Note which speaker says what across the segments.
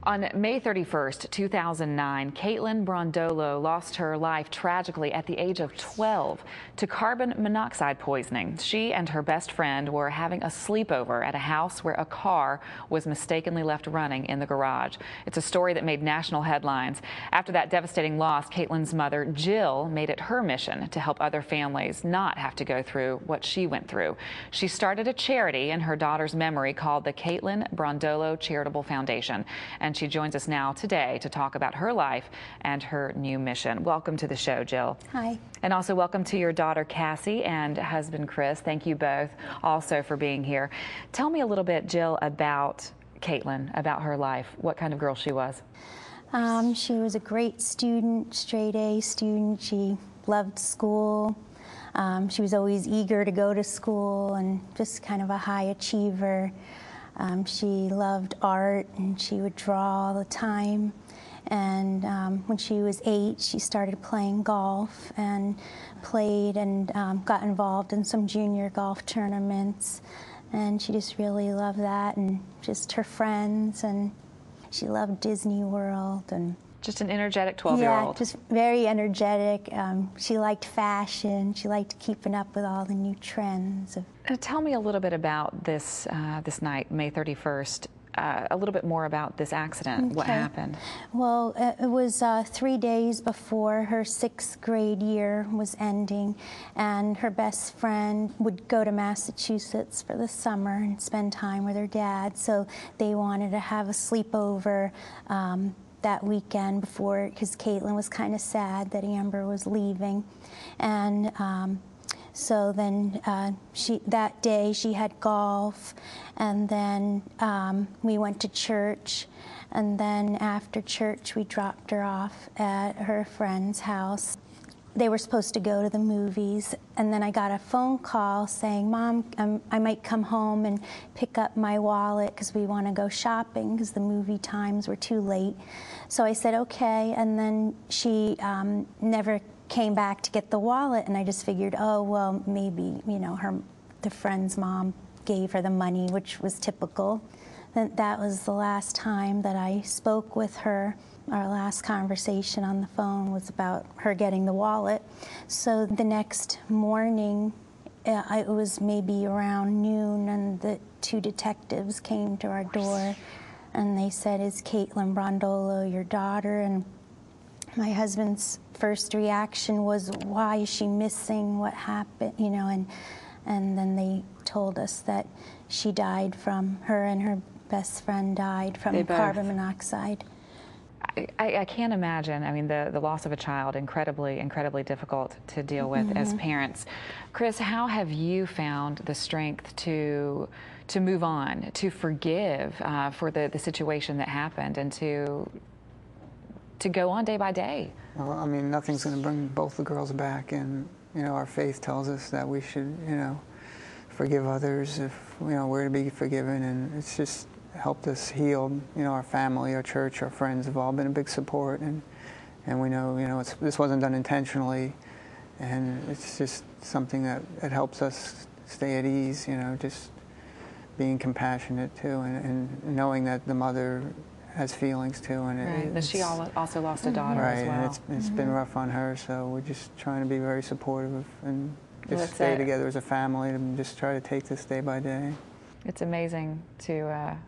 Speaker 1: On May 31st, 2009, Caitlain Brondolo lost her life tragically at the age of 12 to carbon monoxide poisoning. She and her best friend were having a sleepover at a house where a car was mistakenly left running in the garage. It's a story that made national headlines. After that devastating loss, Caitlain's mother, Jill, made it her mission to help other families not have to go through what she went through. She started a charity in her daughter's memory called the Caitlain Brondolo Charitable Foundation. And she joins us now today to talk about her life and her new mission. Welcome to the show, Jill.
Speaker 2: Hi.
Speaker 1: And also welcome to your daughter, Cassie, and husband, Chris. Thank you both also for being here. Tell me a little bit, Jill, about Caitlain, about her life, what kind of girl she was.
Speaker 2: She was a great student, straight A student. She loved school. She was always eager to go to school and just kind of a high achiever. She loved art and she would draw all the time. And when she was 8, she started playing golf and played and got involved in some junior golf tournaments. And she just really loved that and just her friends. And she loved Disney World and
Speaker 1: just an energetic 12-year-old.
Speaker 2: Yeah, just very energetic. She liked fashion. She liked keeping up with all the new trends.
Speaker 1: Tell me a little bit about this this night, May 31st. A little bit more about this accident. Okay. What happened?
Speaker 2: Well, it was 3 days before her 6th grade year was ending, and her best friend would go to Massachusetts for the summer and spend time with her dad. So they wanted to have a sleepover that weekend before, because Caitlain was kind of sad that Amber was leaving. And so then that day she had golf, and then we went to church, and then after church we dropped her off at her friend's house. They were supposed to go to the movies, and then I got a phone call saying, "Mom, I might come home and pick up my wallet because we want to go shopping because the movie times were too late." So I said, okay, and then she never came back to get the wallet, and I just figured, oh, well, maybe, you know, the friend's mom gave her the money, which was typical. Then that was the last time that I spoke with her. Our last conversation on the phone was about her getting the wallet. So the next morning, it was maybe around noon, and the 2 detectives came to our door, and they said, "Is Caitlain Brondolo your daughter?" And my husband's first reaction was, "Why is she missing? What happened?" You know, and then they told us that she died from, her and her best friend died from carbon monoxide.
Speaker 1: I can't imagine. I mean, the loss of a child, incredibly difficult to deal with as parents. Chris, how have you found the strength to move on, to forgive for the situation that happened, and to go on day by day?
Speaker 3: Well, I mean, nothing's going to bring both the girls back, and you know, our faith tells us that we should, you know, forgive others if, you know, we're to be forgiven, and it's just helped us heal. You know, our family, our church, our friends have all been a big support, and we know, you know, this wasn't done intentionally, and it's just something that it helps us stay at ease. You know, just being compassionate too, and knowing that the mother has feelings too, and
Speaker 1: right. She also lost a daughter as well.
Speaker 3: Right, and it's been rough on her, so we're just trying to be very supportive and just stay together as a family and just try to take this day by day.
Speaker 1: It's amazing to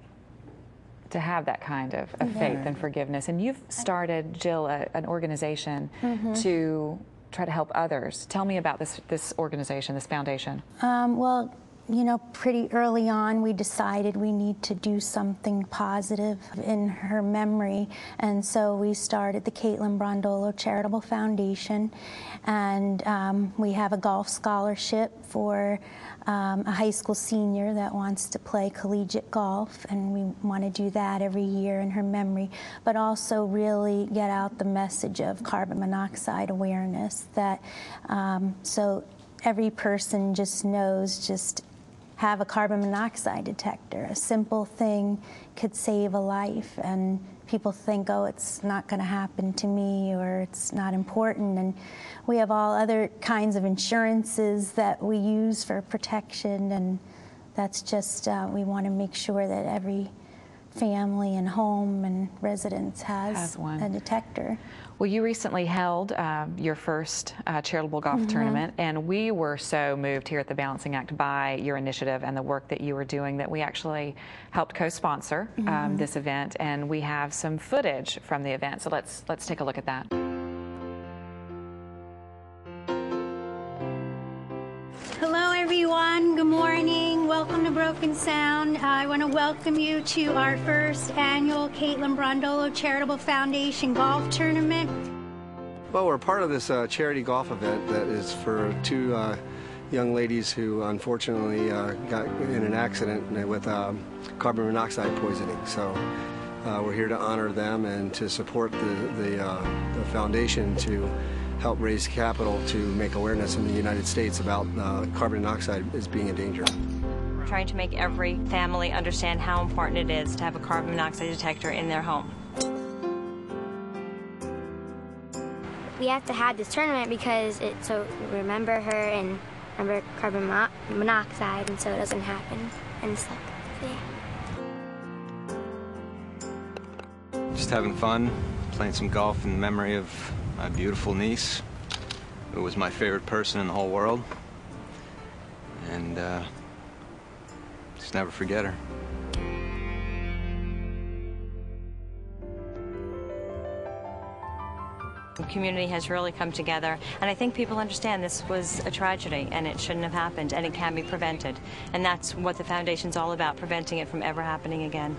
Speaker 1: have that kind of faith and forgiveness. And you've started, Jill, an organization to try to help others. Tell me about this organization, this foundation.
Speaker 2: Well, you know, pretty early on we decided we need to do something positive in her memory, and so we started the Caitlain Brondolo Charitable Foundation, and we have a golf scholarship for a high school senior that wants to play collegiate golf, and we want to do that every year in her memory, but also really get out the message of carbon monoxide awareness, that so every person just knows, just have a carbon monoxide detector. A simple thing could save a life, and people think, oh, it's not going to happen to me, or it's not important. And we have all other kinds of insurances that we use for protection, and that's just, we want to make sure that every family and home and residence has
Speaker 1: one.
Speaker 2: a detector.
Speaker 1: Well, you recently held your first charitable golf tournament, and we were so moved here at the Balancing Act by your initiative and the work that you were doing that we actually helped co-sponsor this event, and we have some footage from the event. So let's take a look at that.
Speaker 4: Hello everyone, good morning, welcome to Broken Sound. I want to welcome you to our first annual Caitlain Brondolo Charitable Foundation Golf Tournament.
Speaker 5: Well, we're part of this charity golf event that is for two young ladies who unfortunately got in an accident with carbon monoxide poisoning. So we're here to honor them and to support the foundation to help raise capital to make awareness in the United States about carbon monoxide as being a danger.
Speaker 6: We're trying to make every family understand how important it is to have a carbon monoxide detector in their home.
Speaker 7: We have to have this tournament because so we remember her and remember carbon monoxide, and so it doesn't happen and stuff. So, yeah.
Speaker 8: Just having fun, playing some golf in memory of my beautiful niece, who was my favorite person in the whole world, and just never forget her.
Speaker 6: The community has really come together, and I think people understand this was a tragedy and it shouldn't have happened, and it can be prevented. And that's what the foundation's all about, preventing it from ever happening again.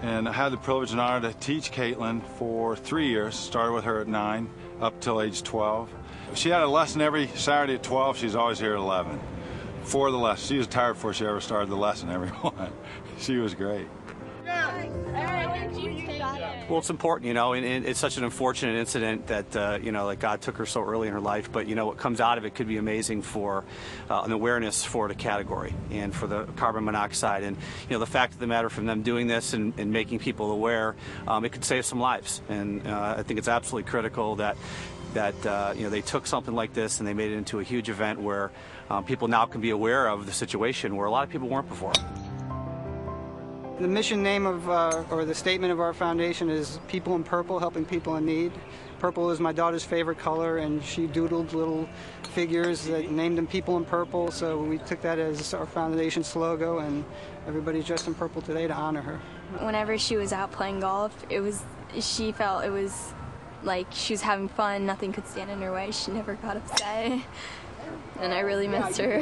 Speaker 9: And I had the privilege and honor to teach Caitlain for 3 years. Started with her at 9 up till age 12. She had a lesson every Saturday at 12. She's always here at 11 for the lesson. She was tired before she ever started the lesson, everyone. She was great.
Speaker 10: Well, it's important, you know, and it's such an unfortunate incident that, you know, that God took her so early in her life, but, you know, what comes out of it could be amazing for an awareness for the category and for the carbon monoxide. And, you know, the fact of the matter from them doing this and making people aware, it could save some lives. And I think it's absolutely critical that you know, they took something like this and they made it into a huge event where people now can be aware of the situation where a lot of people weren't before.
Speaker 11: The mission name of, or the statement of our foundation is People in Purple, helping people in need. Purple is my daughter's favorite color, and she doodled little figures that named them People in Purple, so we took that as our foundation's logo, and everybody's dressed in purple today to honor her.
Speaker 12: Whenever she was out playing golf, she felt it was like she was having fun, nothing could stand in her way, she never got upset, and I really missed her.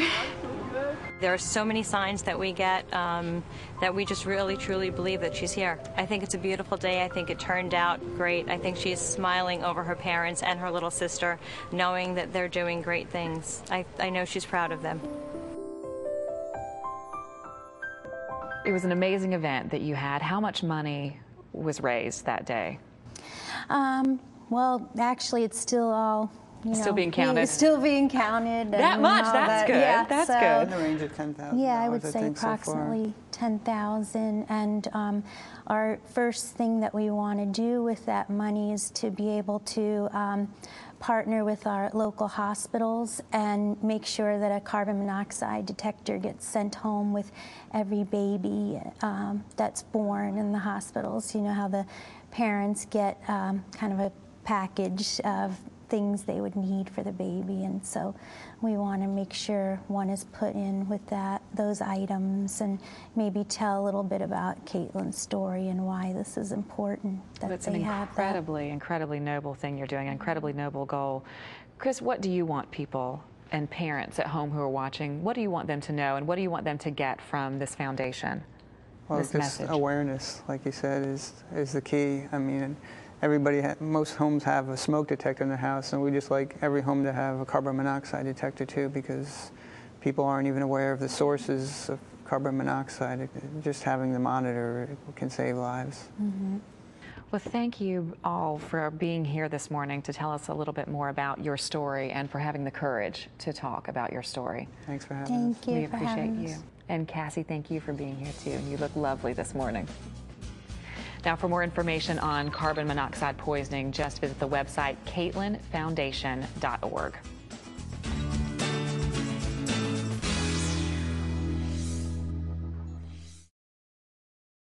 Speaker 6: There are so many signs that we get that we just really, truly believe that she's here. I think it's a beautiful day. I think it turned out great. I think she's smiling over her parents and her little sister, knowing that they're doing great things. I know she's proud of them.
Speaker 1: It was an amazing event that you had. How much money was raised that day?
Speaker 2: Well, actually, it's still all,
Speaker 1: still being counted.
Speaker 2: It's still being counted.
Speaker 1: That much? That's good.
Speaker 2: Yeah,
Speaker 1: that's
Speaker 2: so,
Speaker 1: good.
Speaker 3: In the range of $10,000.
Speaker 2: Yeah, I would say approximately $10,000. And our first thing that we want to do with that money is to be able to partner with our local hospitals and make sure that a carbon monoxide detector gets sent home with every baby that's born in the hospitals. You know how the parents get kind of a package of things they would need for the baby, and so we want to make sure one is put in with those items, and maybe tell a little bit about Caitlain's story and why this is important that
Speaker 1: That's
Speaker 2: they
Speaker 1: an
Speaker 2: have
Speaker 1: incredibly noble thing you're doing, an incredibly noble goal. Chris, what do you want people and parents at home who are watching, what do you want them to know, and what do you want them to get from this foundation?
Speaker 3: Well,
Speaker 1: this
Speaker 3: just
Speaker 1: message? Awareness,
Speaker 3: like you said, is the key. I mean, most homes have a smoke detector in their house, and we just like every home to have a carbon monoxide detector too, because people aren't even aware of the sources of carbon monoxide. Just having the monitor can save lives.
Speaker 2: Mm-hmm.
Speaker 1: Well, thank you all for being here this morning to tell us a little bit more about your story and for having the courage to talk about your story.
Speaker 3: Thanks for having us.
Speaker 2: Thank you
Speaker 1: we
Speaker 2: for
Speaker 1: appreciate
Speaker 2: having
Speaker 1: you.
Speaker 2: us.
Speaker 1: And Cassie, thank you for being here too. You look lovely this morning. Now, for more information on carbon monoxide poisoning, just visit the website caitlainfoundation.org.